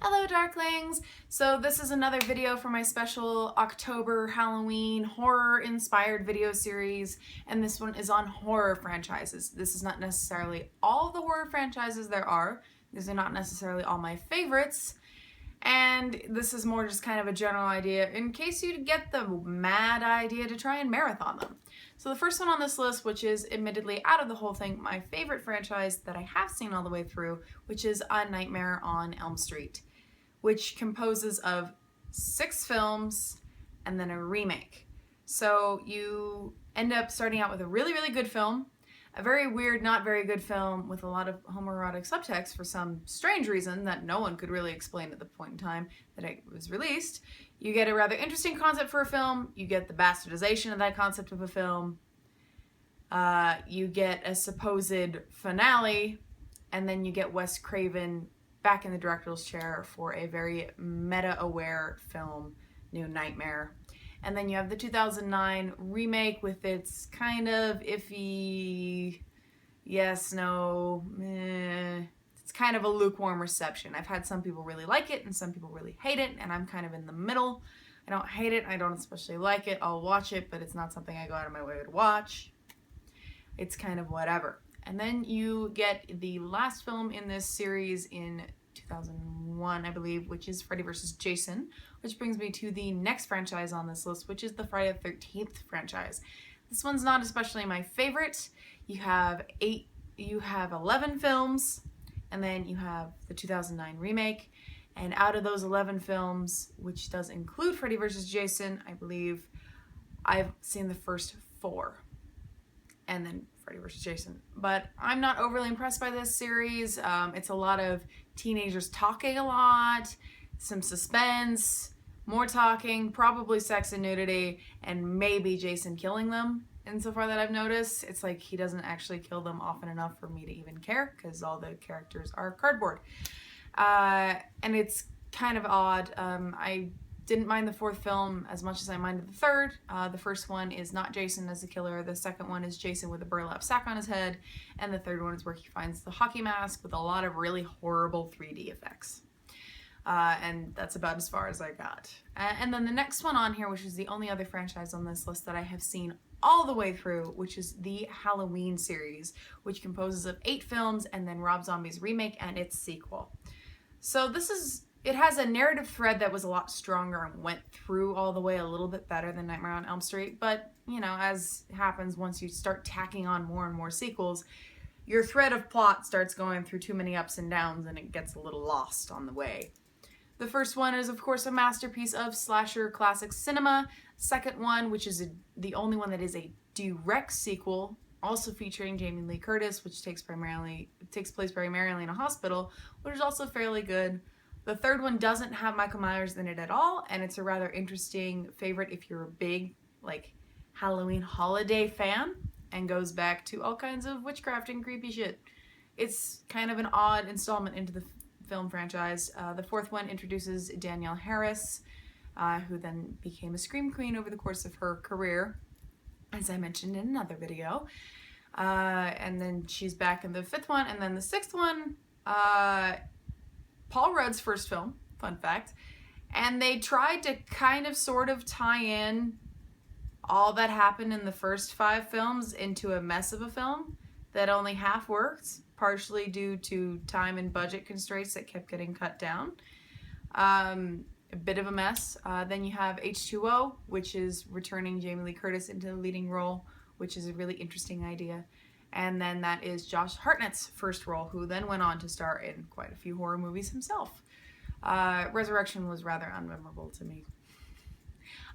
Hello Darklings! So this is another video for my special October Halloween horror inspired video series, and this one is on horror franchises. This is not necessarily all the horror franchises there are. These are not necessarily all my favorites, and this is more just kind of a general idea in case you get the mad idea to try and marathon them. So the first one on this list, which is admittedly out of the whole thing, my favorite franchise that I have seen all the way through, which is A Nightmare on Elm Street, which composes of 6 films and then a remake. So you end up starting out with a really, really good film, a very weird, not very good film with a lot of homoerotic subtext for some strange reason that no one could really explain at the point in time that it was released. You get a rather interesting concept for a film, you get the bastardization of that concept of a film, you get a supposed finale, and then you get Wes Craven back in the director's chair for a very meta-aware film, New Nightmare. And then you have the 2009 remake with its kind of iffy, yes, no, meh. It's kind of a lukewarm reception. I've had some people really like it and some people really hate it, and I'm kind of in the middle. I don't hate it, I don't especially like it, I'll watch it, but it's not something I go out of my way to watch. It's kind of whatever. And then you get the last film in this series in 2001, I believe, which is Freddy vs. Jason, which brings me to the next franchise on this list, which is the Friday the 13th franchise. This one's not especially my favorite. You have 11 films, and then you have the 2009 remake. And out of those 11 films, which does include Freddy vs. Jason, I believe I've seen the first 4. And then Freddy vs. Jason. But I'm not overly impressed by this series. It's a lot of teenagers talking a lot, some suspense, more talking, probably sex and nudity, and maybe Jason killing them. Insofar that I've noticed, it's like he doesn't actually kill them often enough for me to even care, because all the characters are cardboard. And it's kind of odd. I didn't mind the 4th film as much as I minded the 3rd. The first one is not Jason as the killer. The second one is Jason with a burlap sack on his head. And the 3rd one is where he finds the hockey mask with a lot of really horrible 3D effects. And that's about as far as I got. And then the next one on here, which is the only other franchise on this list that I have seen all the way through, which is the Halloween series, which composes of 8 films and then Rob Zombie's remake and its sequel. So it has a narrative thread that was a lot stronger and went through all the way a little bit better than Nightmare on Elm Street, but, you know, as happens once you start tacking on more and more sequels, your thread of plot starts going through too many ups and downs and it gets a little lost on the way. The first one is, of course, a masterpiece of slasher classic cinema. Second one, which is the only one that is a direct sequel, also featuring Jamie Lee Curtis, which takes place primarily in a hospital, which is also fairly good. The third one doesn't have Michael Myers in it at all, and it's a rather interesting favorite if you're a big, like, Halloween holiday fan, and goes back to all kinds of witchcraft and creepy shit. It's kind of an odd installment into the film franchise. The 4th one introduces Danielle Harris, who then became a Scream Queen over the course of her career, as I mentioned in another video. And then she's back in the 5th one, and then the 6th one, Paul Rudd's first film, fun fact, and they tried to kind of sort of tie in all that happened in the first 5 films into a mess of a film that only half worked, partially due to time and budget constraints that kept getting cut down. A bit of a mess. Then you have H2O, which is returning Jamie Lee Curtis into the leading role, which is a really interesting idea. And then that is Josh Hartnett's first role, who then went on to star in quite a few horror movies himself. Resurrection was rather unmemorable to me.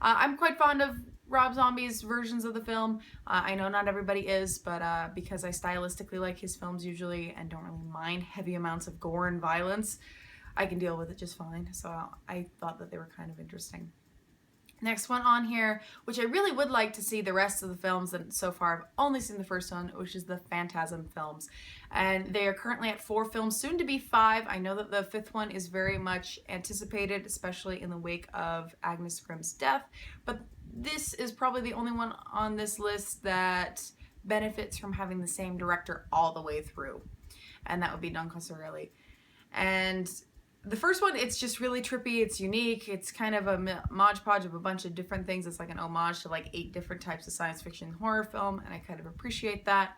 I'm quite fond of Rob Zombie's versions of the film. I know not everybody is, but because I stylistically like his films usually and don't really mind heavy amounts of gore and violence, I can deal with it just fine. So I thought that they were kind of interesting. Next one on here, which I really would like to see the rest of the films, and so far I've only seen the first one, which is the Phantasm films. And they are currently at 4 films, soon to be 5. I know that the 5th one is very much anticipated, especially in the wake of Agnes Grimm's death, but this is probably the only one on this list that benefits from having the same director all the way through, and that would be Don Coscarelli. And The first one, it's just really trippy. It's unique. It's kind of a modge podge of a bunch of different things. It's like an homage to like 8 different types of science fiction horror film, and I kind of appreciate that.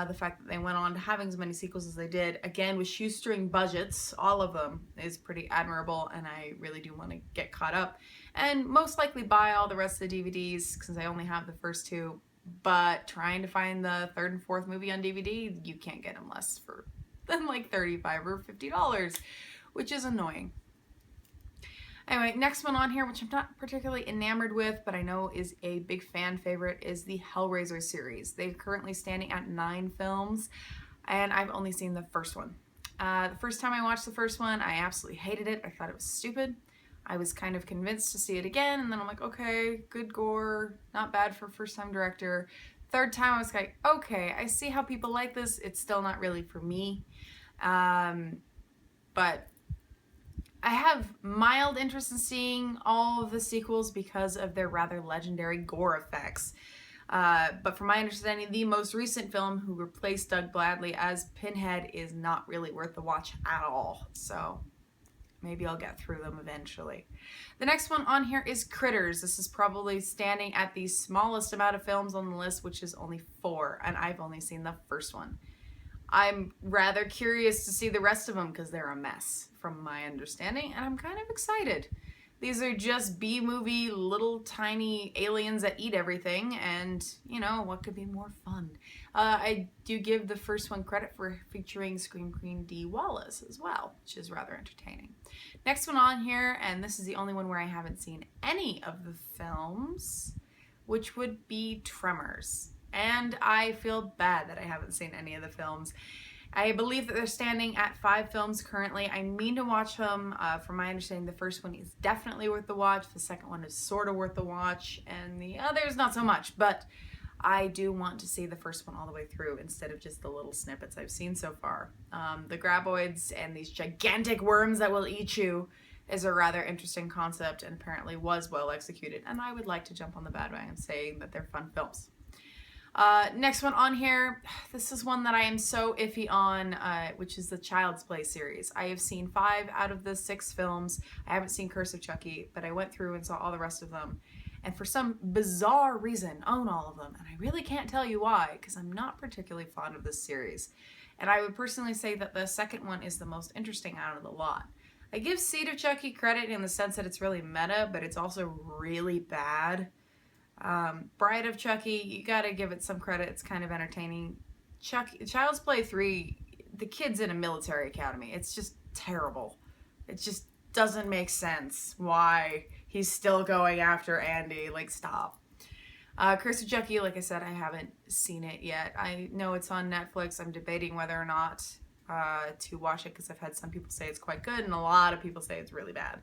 The fact that they went on to having as many sequels as they did, again with shoestring budgets, all of them, is pretty admirable, and I really do want to get caught up and most likely buy all the rest of the DVDs since I only have the first 2. But trying to find the 3rd and 4th movie on DVD, you can't get them less than like $35 or $50, which is annoying. Anyway, next one on here, which I'm not particularly enamored with, but I know is a big fan favorite, is the Hellraiser series. They're currently standing at 9 films, and I've only seen the first one. The first time I watched the first one, I absolutely hated it. I thought it was stupid. I was kind of convinced to see it again, and then I'm like, okay, good gore, not bad for a first-time director. Third time, I was like, okay, I see how people like this. It's still not really for me. But I have mild interest in seeing all of the sequels because of their rather legendary gore effects. But from my understanding, the most recent film, who replaced Doug Bradley as Pinhead, is not really worth the watch at all. So maybe I'll get through them eventually. The next one on here is Critters. This is probably standing at the smallest amount of films on the list, which is only 4, and I've only seen the first one. I'm rather curious to see the rest of them because they're a mess, from my understanding, and I'm kind of excited. These are just B-movie, little tiny aliens that eat everything, and, you know, what could be more fun? I do give the first one credit for featuring Scream Queen Dee Wallace as well, which is rather entertaining. Next one on here, and this is the only one where I haven't seen any of the films, which would be Tremors. And I feel bad that I haven't seen any of the films. I believe that they're standing at 5 films currently. I mean to watch them. From my understanding, the first one is definitely worth the watch. The second one is sort of worth the watch. And the others, not so much. But I do want to see the first one all the way through instead of just the little snippets I've seen so far. The graboids and these gigantic worms that will eat you is a rather interesting concept and apparently was well executed. And I would like to jump on the bandwagon saying that they're fun films. Next one on here, this is one that I am so iffy on, which is the Child's Play series. I have seen 5 out of the 6 films. I haven't seen Curse of Chucky, but I went through and saw all the rest of them, and for some bizarre reason own all of them, and I really can't tell you why, because I'm not particularly fond of this series. And I would personally say that the second one is the most interesting out of the lot. I give Seed of Chucky credit in the sense that it's really meta, but it's also really bad. Bride of Chucky, you gotta give it some credit. It's kind of entertaining. Child's Play 3, the kid's in a military academy. It's just terrible. It just doesn't make sense why he's still going after Andy. Like, stop. Curse of Chucky, like I said, I haven't seen it yet. I know it's on Netflix. I'm debating whether or not to watch it because I've had some people say it's quite good and a lot of people say it's really bad.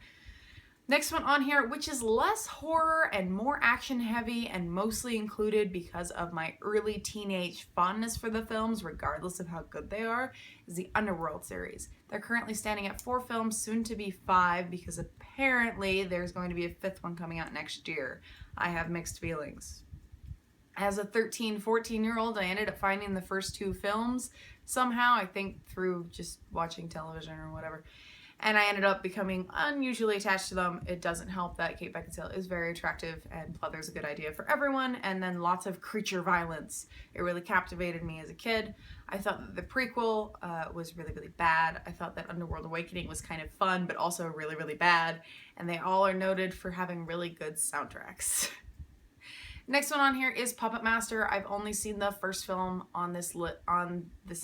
Next one on here, which is less horror and more action heavy and mostly included because of my early teenage fondness for the films, regardless of how good they are, is the Underworld series. They're currently standing at 4 films, soon to be 5, because apparently there's going to be a 5th one coming out next year. I have mixed feelings. As a 13, 14-year-old, I ended up finding the first 2 films somehow, I think through just watching television or whatever. And I ended up becoming unusually attached to them. It doesn't help that Kate Beckinsale is very attractive and pleather's a good idea for everyone. And then lots of creature violence. It really captivated me as a kid. I thought that the prequel was really, really bad. I thought that Underworld Awakening was kind of fun, but also really, really bad. And they all are noted for having really good soundtracks. Next one on here is Puppet Master. I've only seen the first film on this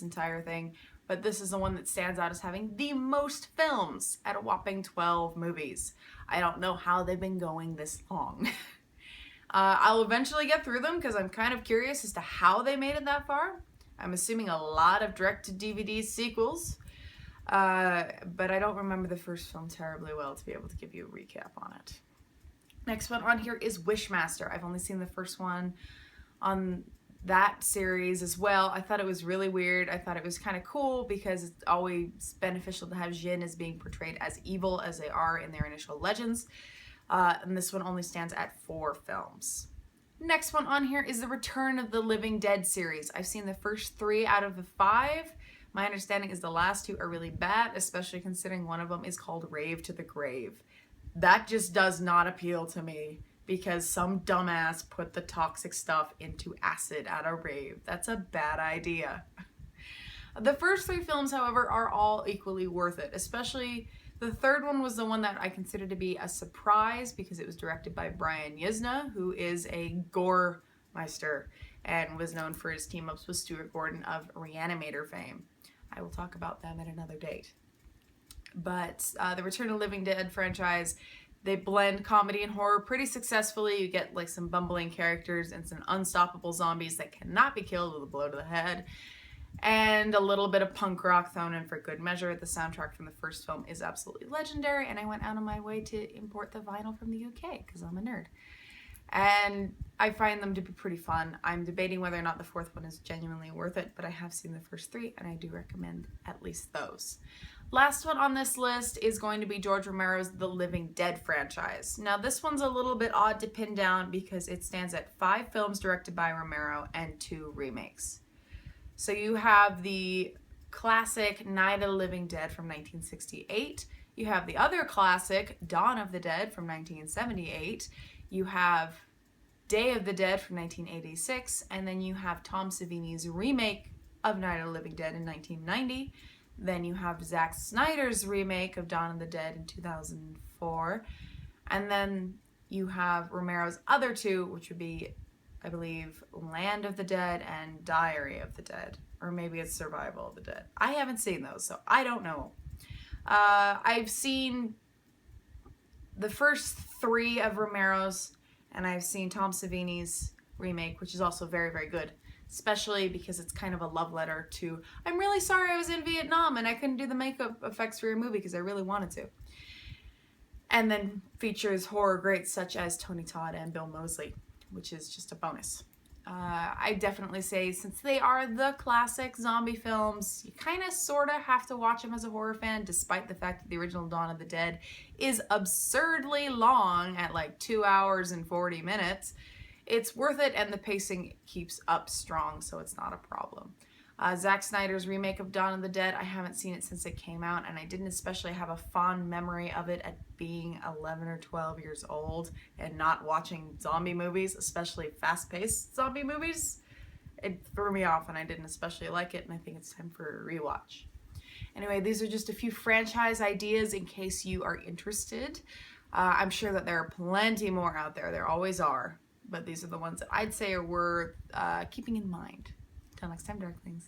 entire thing. But this is the one that stands out as having the most films at a whopping 12 movies. I don't know how they've been going this long. I'll eventually get through them because I'm kind of curious as to how they made it that far. I'm assuming a lot of direct-to-DVD sequels. But I don't remember the first film terribly well to be able to give you a recap on it. Next one on here is Wishmaster. I've only seen the first one on that series as well. I thought it was really weird. I thought it was kind of cool because it's always beneficial to have Jinn as being portrayed as evil as they are in their initial legends. And this one only stands at 4 films. Next one on here is the Return of the Living Dead series. I've seen the first 3 out of the 5, My understanding is the last two are really bad, especially considering one of them is called Rave to the Grave. That just does not appeal to me because some dumbass put the toxic stuff into acid at a rave. That's a bad idea. The first three films, however, are all equally worth it, especially the third one was the one that I consider to be a surprise because it was directed by Brian Yuzna, who is a gore meister and was known for his team-ups with Stuart Gordon of Reanimator fame. I will talk about them at another date. But the Return of the Living Dead franchise, they blend comedy and horror pretty successfully. You get like some bumbling characters and some unstoppable zombies that cannot be killed with a blow to the head. And a little bit of punk rock thrown in for good measure. The soundtrack from the first film is absolutely legendary, and I went out of my way to import the vinyl from the UK because I'm a nerd. And I find them to be pretty fun. I'm debating whether or not the fourth one is genuinely worth it, but I have seen the first three, and I do recommend at least those. Last one on this list is going to be George Romero's The Living Dead franchise. Now, this one's a little bit odd to pin down because it stands at 5 films directed by Romero and 2 remakes. So you have the classic Night of the Living Dead from 1968. You have the other classic, Dawn of the Dead from 1978. You have Day of the Dead from 1986. And then you have Tom Savini's remake of Night of the Living Dead in 1990. Then you have Zack Snyder's remake of Dawn of the Dead in 2004. And then you have Romero's other two, which would be, I believe, Land of the Dead and Diary of the Dead. Or maybe it's Survival of the Dead. I haven't seen those, so I don't know. I've seen the first 3 of Romero's, and I've seen Tom Savini's remake, which is also very, very good. Especially because it's kind of a love letter to, I'm really sorry I was in Vietnam and I couldn't do the makeup effects for your movie because I really wanted to. And then features horror greats such as Tony Todd and Bill Moseley, which is just a bonus. I definitely say, since they are the classic zombie films, you kind of sort of have to watch them as a horror fan, despite the fact that the original Dawn of the Dead is absurdly long at like 2 hours and 40 minutes. It's worth it, and the pacing keeps up strong, so it's not a problem. Zack Snyder's remake of Dawn of the Dead, I haven't seen it since it came out, and I didn't especially have a fond memory of it at being 11 or 12 years old and not watching zombie movies, especially fast-paced zombie movies. It threw me off, and I didn't especially like it, and I think it's time for a rewatch. Anyway, these are just a few franchise ideas in case you are interested. I'm sure that there are plenty more out there. There always are. But these are the ones that I'd say are worth keeping in mind. Until next time, Darklings.